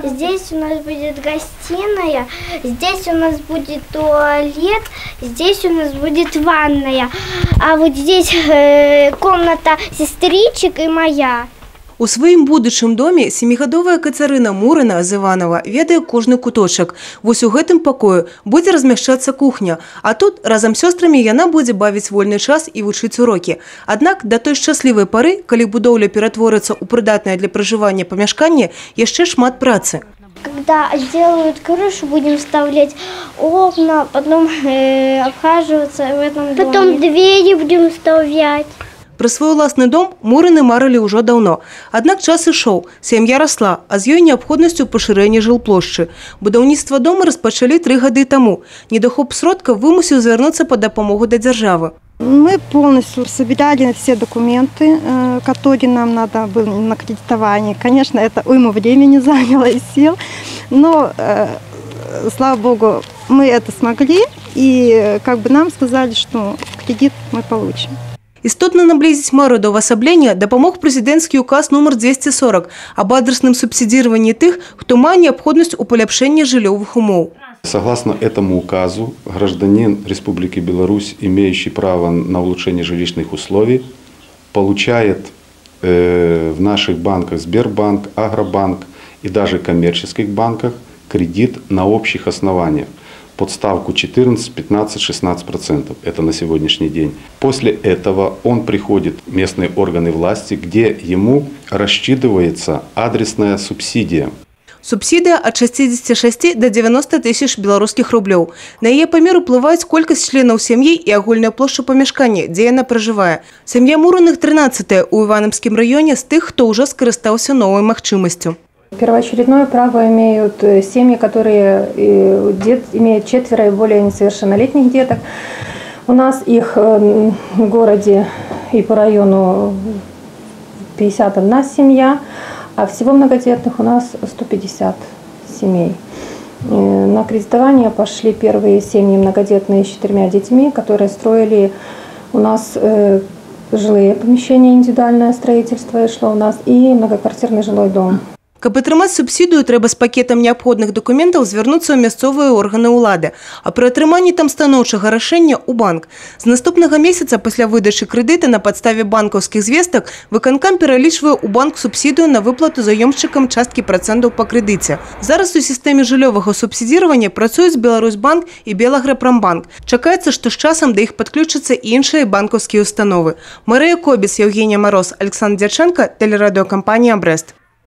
Здесь у нас будет гостиная, здесь у нас будет туалет, здесь у нас будет ванная, а вот здесь комната сестричек и моя. У сваім будучым доме семігадовая Кацярына Мурына з Іванова ведае кожны куточак. Вось у гэтым пакоі будзе размяшчацца кухня, а тут разам з сёстрамі яна будзе бавіць вольны час і вучыць урокі. Аднак да той шчаслівай пары, калі будоўля ператворыцца ў прыдатнае для пражывання памяшканне, яшчэ шмат працы. Когда сделают крышу, будем вставлять окна, потом обхаживаться в этом доме. Потом двери будем вставлять. Пра свой уласны дом Мурыны марылі ўжо даўно. Аднак час ішоў, сям'я расла, а з ёй неабходнасцю пашырэння жылплошчы. Будаўніцтва дома распачалі 3 гады таму. Недахоп сродкаў вымусіў звярнуцца па дапамогу да дзяржавы. Мы полностью собирали все документы, которые нам надо было на кредитование. Конечно, это уйму времени заняло и сил, но, слава богу, мы это смогли, и нам сказали, что кредит мы получим. Істотна наблизіць мару да ўвасаблення дапамог прэзідэнцкі указ нумар 240 аб адресным субсидировании тых, хто мае неабходнасць у паляпшэнні жыллёвых умоў. Согласно этому указу, гражданин Республики Беларусь, имеющий право на улучшение жилищных условий, получает в наших банках Сбербанк, Агробанк и даже коммерческих банках кредит на общих основаниях под ставку 14, 15, 16%. Это на сегодняшний день. После этого он приходит в местные органы власти, где ему рассчитывается адресная субсидия. Субсидия от 66 до 90 тысяч белорусских рублей. На ее памер уплывает колькасць членов семьи и агульная площадь помешкания, где она проживает. Семья Мураных 13-я у Ивановском районе с тех, кто уже скористался новой махчимостью. Первоочередное право имеют семьи, которые имеют 4 и более несовершеннолетних деток. У нас их в городе и по району 51 семья, а всего многодетных у нас 150 семей. На кредитование пошли первые семьи многодетные с 4 детьми, которые строили у нас жилые помещения, индивидуальное строительство шло у нас и многоквартирный жилой дом. Каб атрымаць субсидию, трэба з пакетам неабходных документаў звярнуцца ў мясцовыя органы ўлады, а пры атрыманні там станоўчага рашэння ў банк. З наступнага месяца пасля выдачы крэдыта на падставе банкаўскіх звестак выканкам пералічвае ў банк субсидию на выплату заёмшчыкам часткі працэнтаў па крэдыце. Зараз у сістэме жыллёвага субсідзіравання працуюць Беларусьбанк і Белаграпромбанк. Чакаецца, што з часам да іх падключацца і іншыя банкаўскія установы. Марыя Кобіс, Евгения Мороз, Александр Дяченко, телерадиокомпания «Брест».